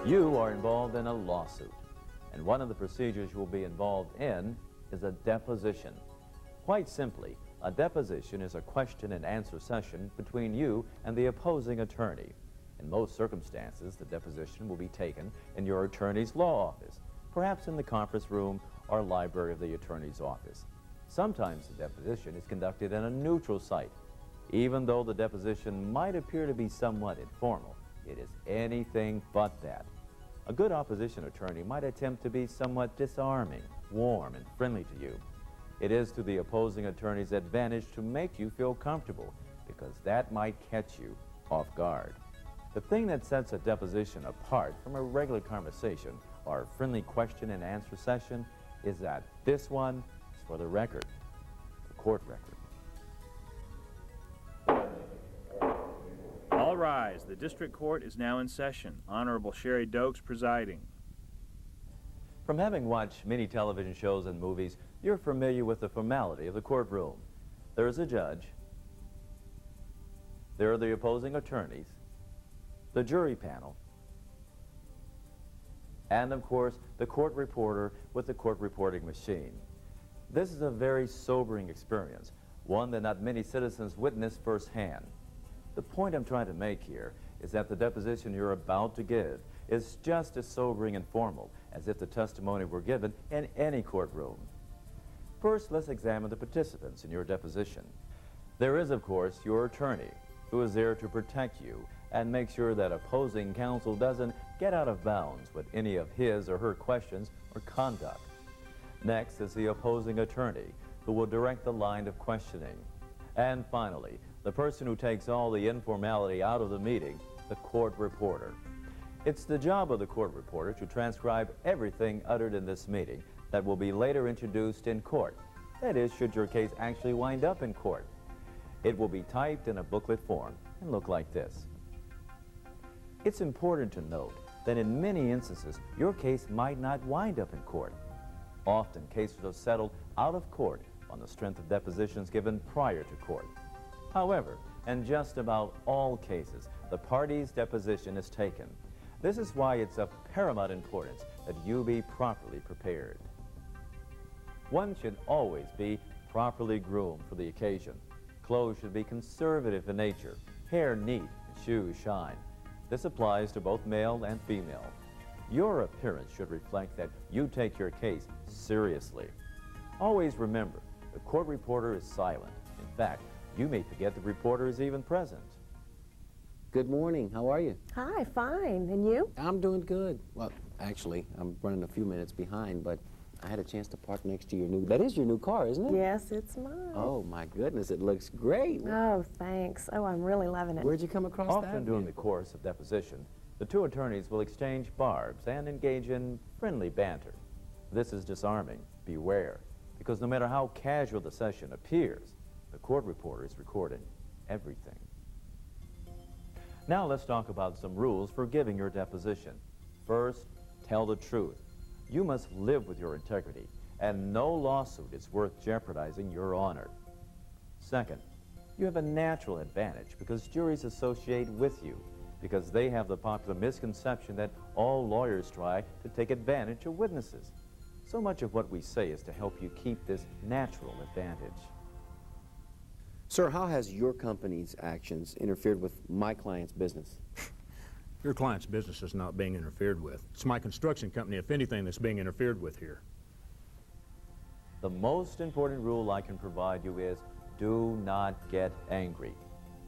You are involved in a lawsuit, and one of the procedures you will be involved in is a deposition. Quite simply, a deposition is a question and answer session between you and the opposing attorney. In most circumstances, the deposition will be taken in your attorney's law office, perhaps in the conference room or library of the attorney's office. Sometimes the deposition is conducted in a neutral site. Even though the deposition might appear to be somewhat informal, it is anything but that. A good opposition attorney might attempt to be somewhat disarming, warm, and friendly to you. It is to the opposing attorney's advantage to make you feel comfortable, because that might catch you off guard. The thing that sets a deposition apart from a regular conversation or a friendly question and answer session is that this one is for the record, the court record. All rise. The district court is now in session. Honorable Sherry Dokes presiding. From having watched many television shows and movies, you're familiar with the formality of the courtroom. There is a judge, there are the opposing attorneys, the jury panel, and of course, the court reporter with the court reporting machine. This is a very sobering experience, one that not many citizens witness firsthand. The point I'm trying to make here is that the deposition you're about to give is just as sobering and formal as if the testimony were given in any courtroom. First, let's examine the participants in your deposition. There is, of course, your attorney, who is there to protect you and make sure that opposing counsel doesn't get out of bounds with any of his or her questions or conduct. Next is the opposing attorney, who will direct the line of questioning. And finally, the person who takes all the informality out of the meeting, the court reporter. It's the job of the court reporter to transcribe everything uttered in this meeting that will be later introduced in court. That is, should your case actually wind up in court. It will be typed in a booklet form and look like this. It's important to note that in many instances, your case might not wind up in court. Often, cases are settled out of court on the strength of depositions given prior to court. However, in just about all cases, the party's deposition is taken. This is why it's of paramount importance that you be properly prepared. One should always be properly groomed for the occasion. Clothes should be conservative in nature, hair neat, and shoes shine. This applies to both male and female. Your appearance should reflect that you take your case seriously. Always remember, the court reporter is silent. In fact, you may forget the reporter is even present. Good morning. How are you? Hi, fine. And you? I'm doing good. Well, actually, I'm running a few minutes behind, but I had a chance to park next to your new... That is your new car, isn't it? Yes, it's mine. Oh, my goodness. It looks great. Oh, thanks. Oh, I'm really loving it. Where'd you come across that? Often during the course of deposition, the two attorneys will exchange barbs and engage in friendly banter. This is disarming. Beware. Because no matter how casual the session appears, the court reporter is recording everything. Now let's talk about some rules for giving your deposition. First, tell the truth. You must live with your integrity, and no lawsuit is worth jeopardizing your honor. Second, you have a natural advantage because juries associate with you, because they have the popular misconception that all lawyers try to take advantage of witnesses. So much of what we say is to help you keep this natural advantage. Sir, how has your company's actions interfered with my client's business? Your client's business is not being interfered with. It's my construction company, if anything, that's being interfered with here. The most important rule I can provide you is do not get angry.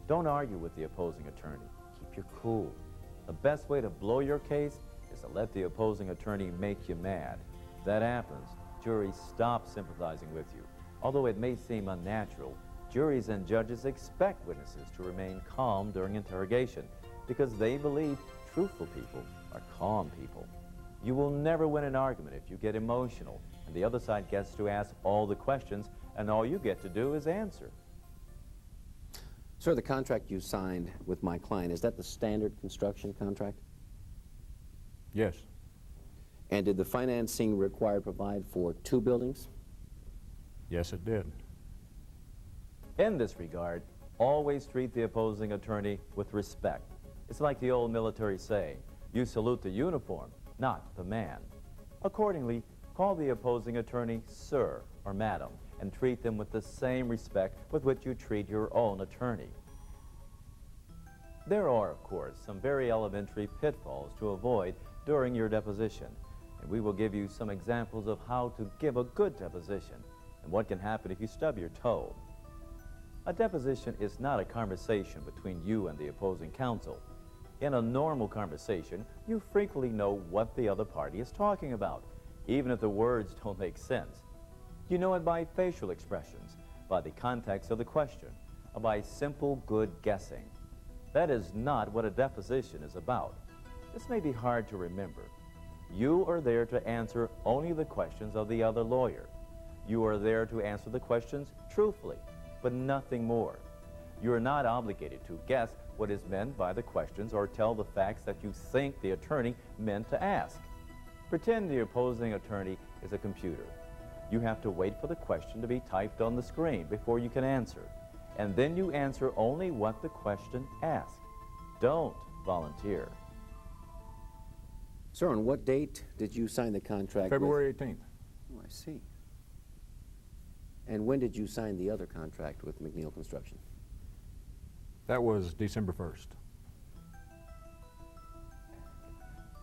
Don't argue with the opposing attorney. Keep your cool. The best way to blow your case is to let the opposing attorney make you mad. If that happens, juries stop sympathizing with you. Although it may seem unnatural, juries and judges expect witnesses to remain calm during interrogation because they believe truthful people are calm people. You will never win an argument if you get emotional and the other side gets to ask all the questions and all you get to do is answer. Sir, the contract you signed with my client, is that the standard construction contract? Yes. And did the financing required provide for 2 buildings? Yes, it did. In this regard, always treat the opposing attorney with respect. It's like the old military saying, You salute the uniform, not the man. Accordingly, call the opposing attorney sir or madam and treat them with the same respect with which you treat your own attorney. There are, of course, some very elementary pitfalls to avoid during your deposition, and we will give you some examples of how to give a good deposition and what can happen if you stub your toe. A deposition is not a conversation between you and the opposing counsel. In a normal conversation, you frequently know what the other party is talking about, even if the words don't make sense. You know it by facial expressions, by the context of the question, or by simple good guessing. That is not what a deposition is about. This may be hard to remember. You are there to answer only the questions of the other lawyer. You are there to answer the questions truthfully, but nothing more. You are not obligated to guess what is meant by the questions or tell the facts that you think the attorney meant to ask. Pretend the opposing attorney is a computer. You have to wait for the question to be typed on the screen before you can answer. And then you answer only what the question asks. Don't volunteer. Sir, on what date did you sign the contract? February 18th. Oh, I see. And when did you sign the other contract with McNeil Construction? That was December 1st.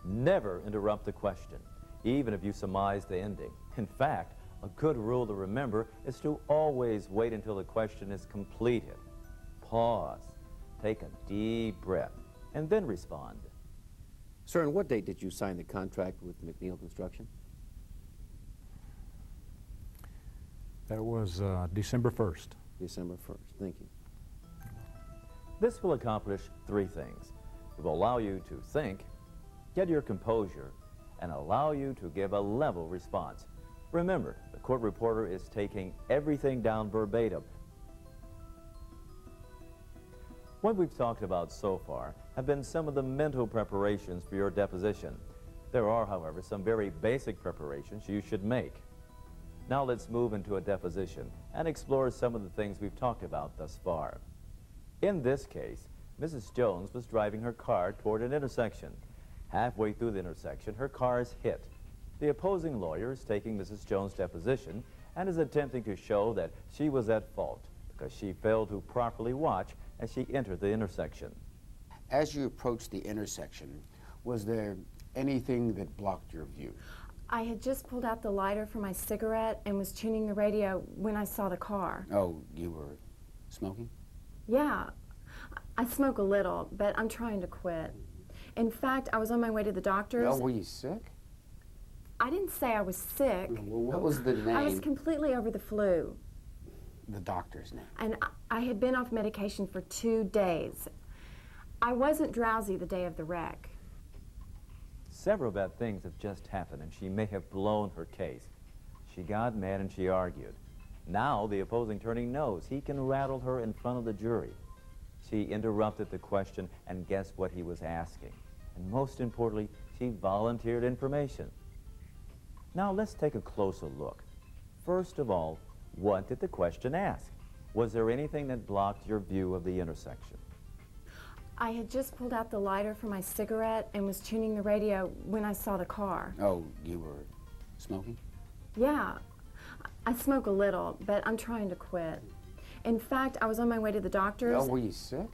Never interrupt the question, even if you surmise the ending. In fact, a good rule to remember is to always wait until the question is completed. Pause, take a deep breath, and then respond. Sir, on what date did you sign the contract with McNeil Construction? That was December 1st. December 1st. Thank you. This will accomplish three things. It will allow you to think, get your composure, and allow you to give a level response. Remember, the court reporter is taking everything down verbatim. What we've talked about so far have been some of the mental preparations for your deposition. There are, however, some very basic preparations you should make. Now let's move into a deposition and explore some of the things we've talked about thus far. In this case, Mrs. Jones was driving her car toward an intersection. Halfway through the intersection, her car is hit. The opposing lawyer is taking Mrs. Jones' deposition and is attempting to show that she was at fault because she failed to properly watch as she entered the intersection. As you approached the intersection, was there anything that blocked your view? I had just pulled out the lighter for my cigarette and was tuning the radio when I saw the car. Oh, you were smoking? Yeah, I smoke a little, but I'm trying to quit. In fact, I was on my way to the doctor's. Oh, were you sick? I didn't say I was sick. Well, what was the name? I was completely over the flu. The doctor's name. And I had been off medication for 2 days. I wasn't drowsy the day of the wreck. Several bad things have just happened, and she may have blown her case. She got mad and she argued. Now the opposing attorney knows he can rattle her in front of the jury. She interrupted the question and guessed what he was asking. And most importantly, she volunteered information. Now let's take a closer look. First of all, what did the question ask? Was there anything that blocked your view of the intersection? I had just pulled out the lighter for my cigarette and was tuning the radio when I saw the car. Oh, you were smoking? Yeah, I smoke a little, but I'm trying to quit. In fact, I was on my way to the doctor's. Oh, were you sick?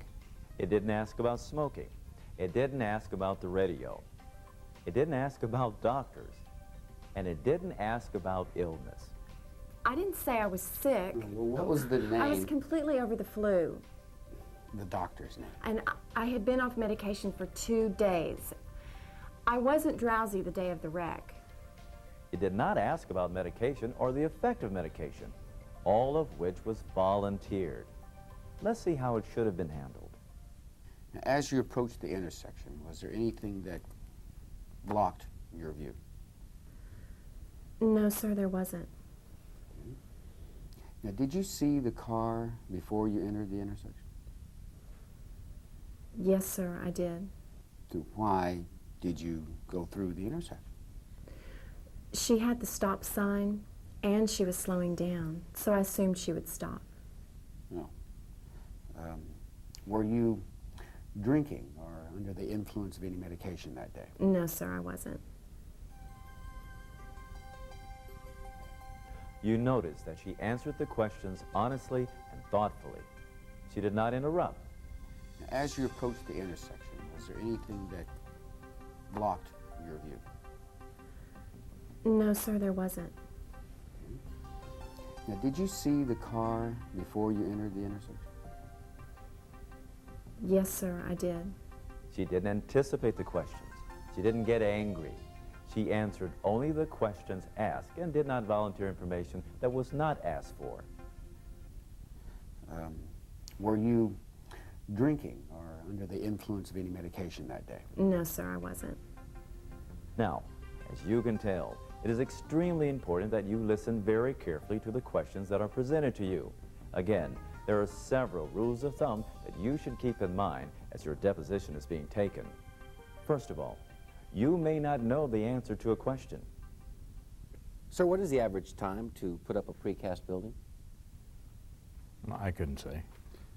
It didn't ask about smoking. It didn't ask about the radio. It didn't ask about doctors. And it didn't ask about illness. I didn't say I was sick. Well, what was the name? I was completely over the flu. The doctor's name. And I had been off medication for 2 days. I wasn't drowsy the day of the wreck. It did not ask about medication or the effect of medication, all of which was volunteered. Let's see how it should have been handled. Now, as you approached the intersection, was there anything that blocked your view? No, sir, there wasn't. Now, did you see the car before you entered the intersection? Yes, sir, I did. So why did you go through the intersection? She had the stop sign, and she was slowing down, so I assumed she would stop. No. Were you drinking or under the influence of any medication that day? No, sir, I wasn't. You notice that she answered the questions honestly and thoughtfully. She did not interrupt. As you approached the intersection, was there anything that blocked your view? No, sir, there wasn't. Now, did you see the car before you entered the intersection? Yes, sir, I did. She didn't anticipate the questions. She didn't get angry. She answered only the questions asked and did not volunteer information that was not asked for. Were you drinking or under the influence of any medication that day? No, sir, I wasn't. Now, as you can tell, it is extremely important that you listen very carefully to the questions that are presented to you. Again, there are several rules of thumb that you should keep in mind as your deposition is being taken. First of all, you may not know the answer to a question. Sir, what is the average time to put up a precast building? I couldn't say.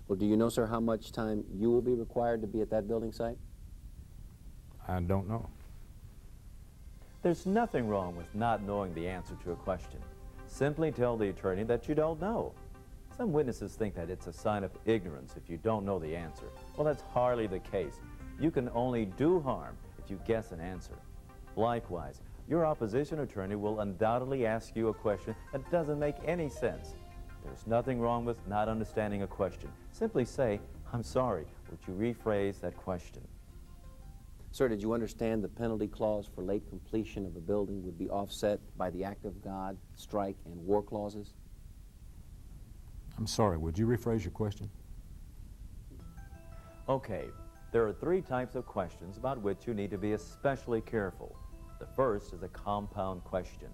Well, do you know, sir, how much time you will be required to be at that building site? I don't know. There's nothing wrong with not knowing the answer to a question. Simply tell the attorney that you don't know. Some witnesses think that it's a sign of ignorance if you don't know the answer. Well, that's hardly the case. You can only do harm if you guess an answer. Likewise, your opposition attorney will undoubtedly ask you a question that doesn't make any sense. There's nothing wrong with not understanding a question. Simply say, "I'm sorry, would you rephrase that question?" Sir, did you understand the penalty clause for late completion of a building would be offset by the act of God, strike, and war clauses? I'm sorry, would you rephrase your question? Okay, there are three types of questions about which you need to be especially careful. The first is a compound question.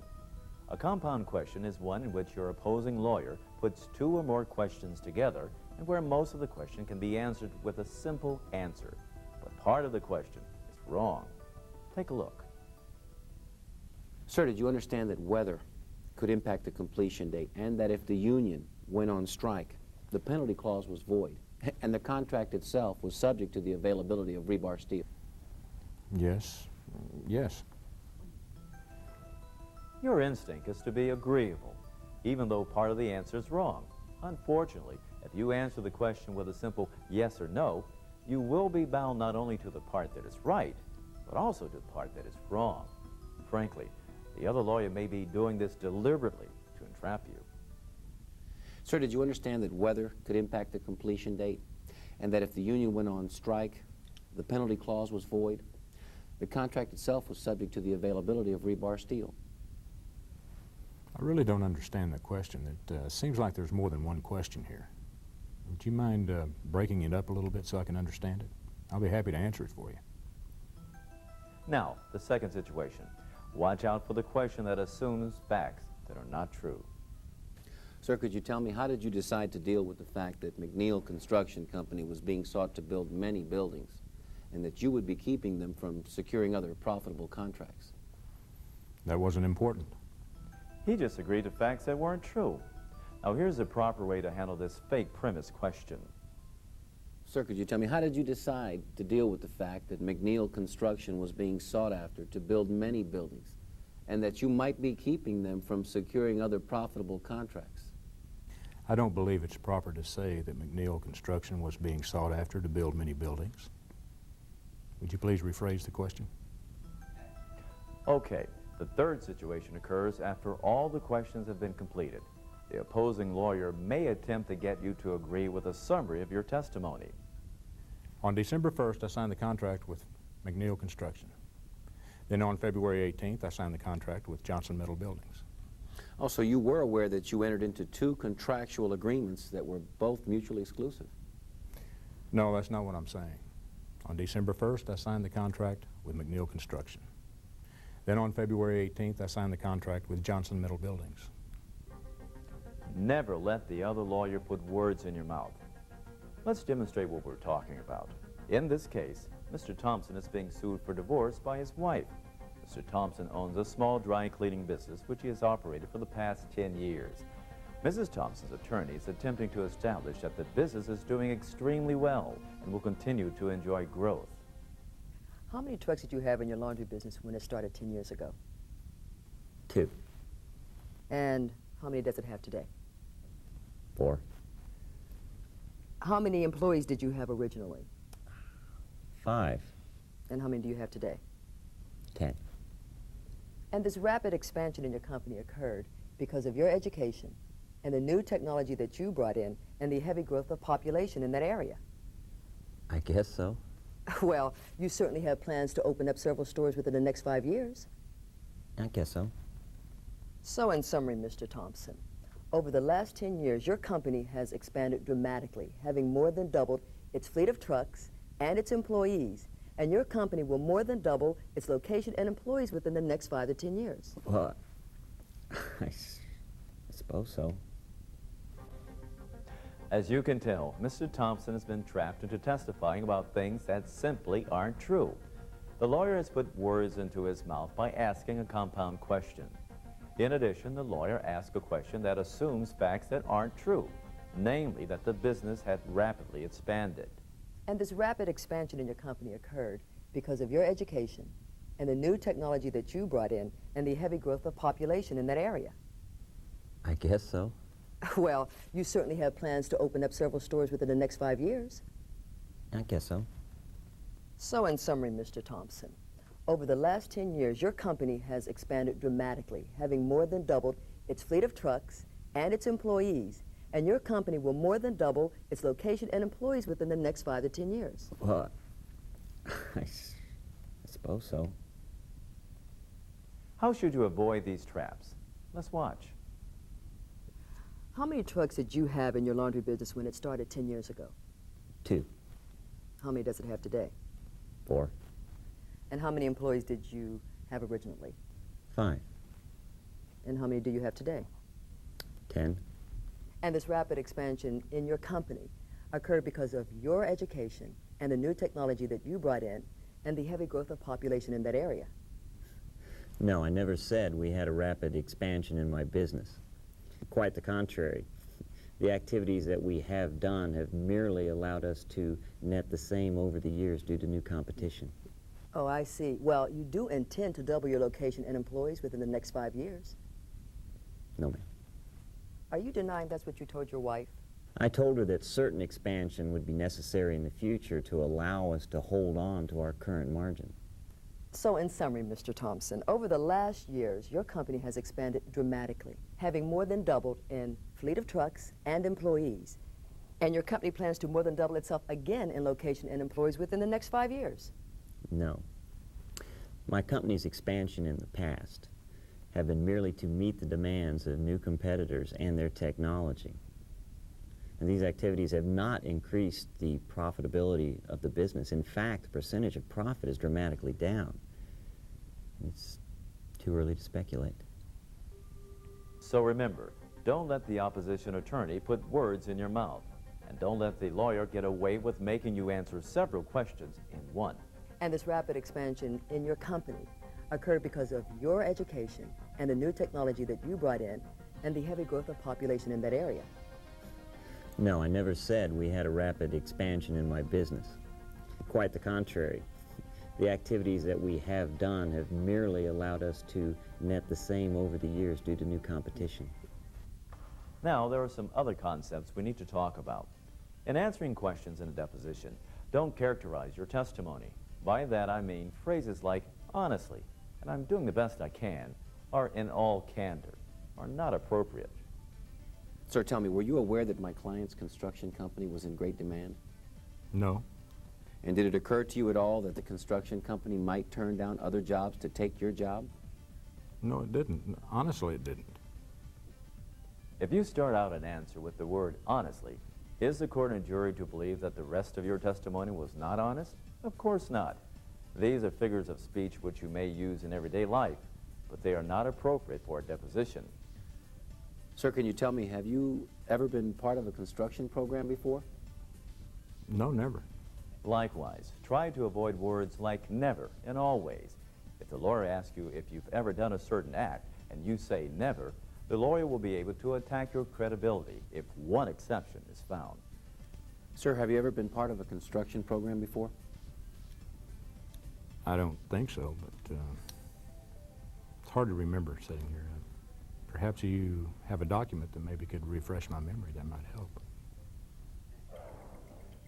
A compound question is one in which your opposing lawyer puts two or more questions together and where most of the question can be answered with a simple answer, but part of the question is wrong. Take a look. Sir, did you understand that weather could impact the completion date and that if the union went on strike, the penalty clause was void and the contract itself was subject to the availability of rebar steel? Yes. Yes. Your instinct is to be agreeable, even though part of the answer is wrong. Unfortunately, if you answer the question with a simple yes or no, you will be bound not only to the part that is right, but also to the part that is wrong. Frankly, the other lawyer may be doing this deliberately to entrap you. Sir, did you understand that weather could impact the completion date and that if the union went on strike, the penalty clause was void? The contract itself was subject to the availability of rebar steel. I really don't understand the question. It seems like there's more than one question here. Would you mind breaking it up a little bit so I can understand it? I'll be happy to answer it for you. Now, the second situation. Watch out for the question that assumes facts that are not true. Sir, could you tell me, how did you decide to deal with the fact that McNeil Construction Company was being sought to build many buildings and that you would be keeping them from securing other profitable contracts? That wasn't important. He just agreed to facts that weren't true. Now, here's the proper way to handle this fake premise question. Sir, could you tell me, how did you decide to deal with the fact that McNeil Construction was being sought after to build many buildings and that you might be keeping them from securing other profitable contracts? I don't believe it's proper to say that McNeil Construction was being sought after to build many buildings. Would you please rephrase the question? Okay, the third situation occurs after all the questions have been completed. The opposing lawyer may attempt to get you to agree with a summary of your testimony. On December 1st, I signed the contract with McNeil Construction. Then on February 18th, I signed the contract with Johnson Metal Buildings. Also, you were aware that you entered into two contractual agreements that were both mutually exclusive. No, that's not what I'm saying. On December 1st, I signed the contract with McNeil Construction. Then on February 18th, I signed the contract with Johnson Metal Buildings. Never let the other lawyer put words in your mouth. Let's demonstrate what we're talking about. In this case, Mr. Thompson is being sued for divorce by his wife. Mr. Thompson owns a small dry cleaning business which he has operated for the past 10 years. Mrs. Thompson's attorney is attempting to establish that the business is doing extremely well and will continue to enjoy growth. How many trucks did you have in your laundry business when it started 10 years ago? 2, And how many does it have today? 4, How many employees did you have originally? 5, And how many do you have today? 10. And this rapid expansion in your company occurred because of your education and the new technology that you brought in and the heavy growth of population in that area. I guess so. Well, you certainly have plans to open up several stores within the next 5 years. I guess so. So in summary, Mr. Thompson, over the last 10 years, your company has expanded dramatically, having more than doubled its fleet of trucks and its employees, and your company will more than double its location and employees within the next 5 to 10 years. Well, I suppose so. As you can tell, Mr. Thompson has been trapped into testifying about things that simply aren't true. The lawyer has put words into his mouth by asking a compound question. In addition, the lawyer asked a question that assumes facts that aren't true, namely that the business had rapidly expanded. And this rapid expansion in your company occurred because of your education and the new technology that you brought in and the heavy growth of population in that area. I guess so. Well, you certainly have plans to open up several stores within the next 5 years. I guess so. So in summary, Mr. Thompson, over the last 10 years, your company has expanded dramatically, having more than doubled its fleet of trucks and its employees, and your company will more than double its location and employees within the next 5 to 10 years. Well, I suppose so. How should you avoid these traps? Let's watch. How many trucks did you have in your laundry business when it started 10 years ago? 2, How many does it have today? 4, And how many employees did you have originally? 5, And how many do you have today? 10. And this rapid expansion in your company occurred because of your education and the new technology that you brought in and the heavy growth of population in that area. No, I never said we had a rapid expansion in my business. Quite the contrary. The activities that we have done have merely allowed us to net the same over the years due to new competition. Oh, I see. Well, you do intend to double your location and employees within the next 5 years. No, ma'am. Are you denying that's what you told your wife? I told her that certain expansion would be necessary in the future to allow us to hold on to our current margin. So in summary, Mr. Thompson, over the last years, your company has expanded dramatically, having more than doubled in fleet of trucks and employees. And your company plans to more than double itself again in location and employees within the next 5 years. No. My company's expansion in the past have been merely to meet the demands of new competitors and their technology. And these activities have not increased the profitability of the business. In fact, the percentage of profit is dramatically down. It's too early to speculate. So remember, don't let the opposition attorney put words in your mouth. And don't let the lawyer get away with making you answer several questions in one. And this rapid expansion in your company occurred because of your education and the new technology that you brought in and the heavy growth of population in that area. No, I never said we had a rapid expansion in my business. Quite the contrary. The activities that we have done have merely allowed us to net the same over the years due to new competition. Now, there are some other concepts we need to talk about. In answering questions in a deposition, don't characterize your testimony. By that I mean phrases like honestly, and I'm doing the best I can, or in all candor, are not appropriate. Sir, tell me, were you aware that my client's construction company was in great demand? No. And did it occur to you at all that the construction company might turn down other jobs to take your job? No, it didn't. Honestly, it didn't. If you start out an answer with the word honestly, is the court and jury to believe that the rest of your testimony was not honest? Of course not. These are figures of speech which you may use in everyday life, but they are not appropriate for a deposition. Sir, can you tell me, have you ever been part of a construction program before? No, never. Likewise, try to avoid words like never and always. If the lawyer asks you if you've ever done a certain act and you say never, the lawyer will be able to attack your credibility if one exception is found. Sir, have you ever been part of a construction program before? I don't think so, but it's hard to remember sitting here. Perhaps you have a document that maybe could refresh my memory. That might help.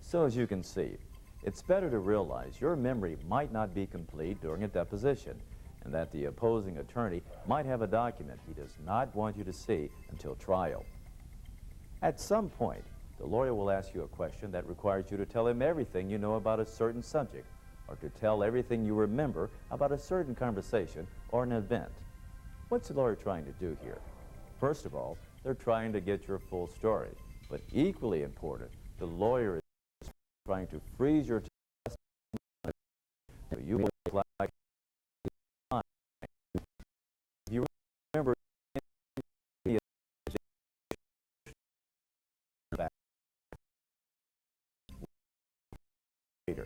So as you can see, it's better to realize your memory might not be complete during a deposition, and that the opposing attorney might have a document he does not want you to see until trial. At some point, the lawyer will ask you a question that requires you to tell him everything you know about a certain subject, or to tell everything you remember about a certain conversation or an event. What's the lawyer trying to do here? First of all, they're trying to get your full story. But equally important, the lawyer is trying to freeze your testimony so you will look like if you remember later.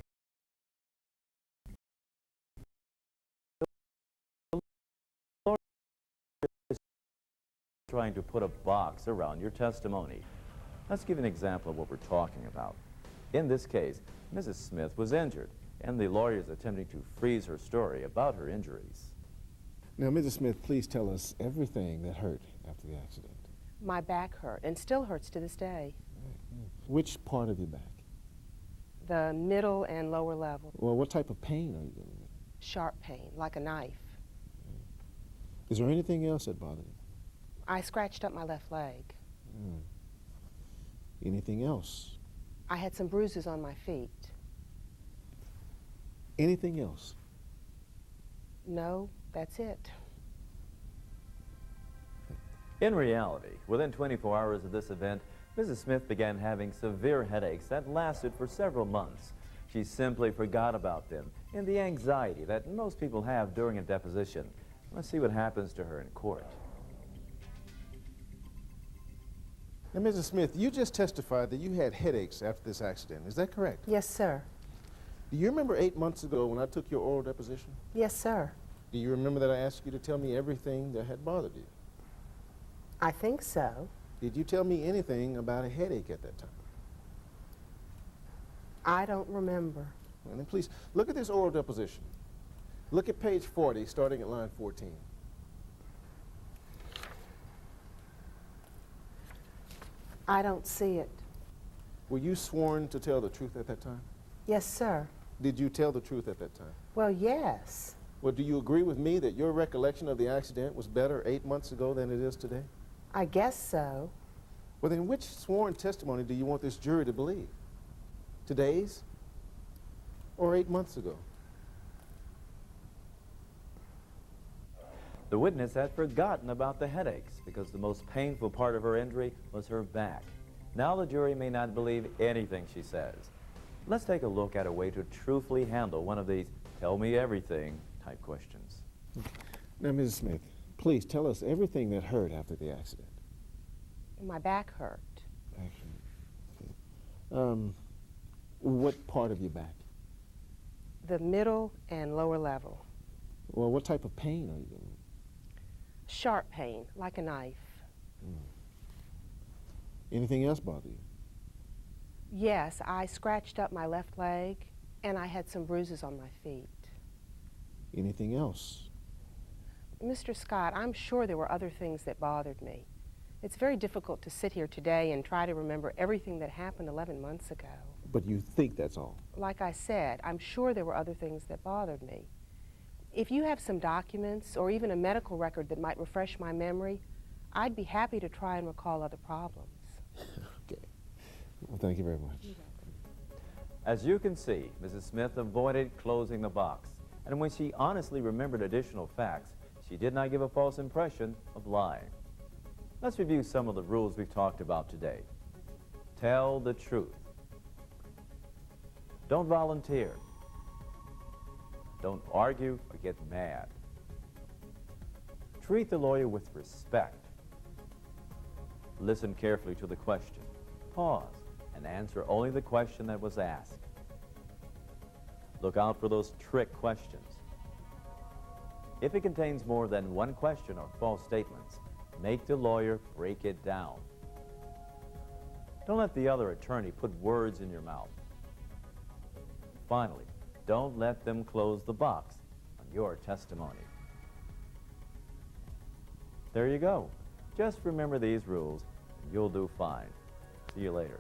Trying to put a box around your testimony. Let's give an example of what we're talking about. In this case, Mrs. Smith was injured, and the lawyer is attempting to freeze her story about her injuries. Now, Mrs. Smith, please tell us everything that hurt after the accident. My back hurt, and still hurts to this day. Which part of your back? The middle and lower level. Well, what type of pain are you dealing with? Sharp pain, like a knife. Is there anything else that bothered you? I scratched up my left leg. Anything else? I had some bruises on my feet. Anything else? No, that's it. In reality, within 24 hours of this event, Mrs. Smith began having severe headaches that lasted for several months. She simply forgot about them in the anxiety that most people have during a deposition. Let's see what happens to her in court. Now, Mrs. Smith, you just testified that you had headaches after this accident. Is that correct? Yes, sir. Do you remember 8 months ago when I took your oral deposition? Yes, sir. Do you remember that I asked you to tell me everything that had bothered you? I think so. Did you tell me anything about a headache at that time? I don't remember. Well, then please, look at this oral deposition. Look at page 40, starting at line 14. I don't see it. Were you sworn to tell the truth at that time? Yes, sir. Did you tell the truth at that time? Well, yes. Well, do you agree with me that your recollection of the accident was better 8 months ago than it is today? I guess so. Well, then which sworn testimony do you want this jury to believe? Today's or 8 months ago? The witness had forgotten about the headaches because the most painful part of her injury was her back. Now the jury may not believe anything she says. Let's take a look at a way to truthfully handle one of these tell me everything type questions. Now, Mrs. Smith, please tell us everything that hurt after the accident. My back hurt. Okay. What part of your back? The middle and lower level. Well, what type of pain are you dealing with? Sharp pain, like a knife. Anything else bother you? Yes, I scratched up my left leg, and I had some bruises on my feet. Anything else? Mr. Scott, I'm sure there were other things that bothered me. It's very difficult to sit here today and try to remember everything that happened 11 months ago. But you think that's all? Like I said, I'm sure there were other things that bothered me. If you have some documents or even a medical record that might refresh my memory, I'd be happy to try and recall other problems. Okay. Well, thank you very much. As you can see, Mrs. Smith avoided closing the box. And when she honestly remembered additional facts, she did not give a false impression of lying. Let's review some of the rules we've talked about today. Tell the truth. Don't volunteer. Don't argue or get mad. Treat the lawyer with respect. Listen carefully to the question. Pause and answer only the question that was asked. Look out for those trick questions. If it contains more than one question or false statements, make the lawyer break it down. Don't let the other attorney put words in your mouth. Finally, don't let them close the box on your testimony. There you go. Just remember these rules, and you'll do fine. See you later.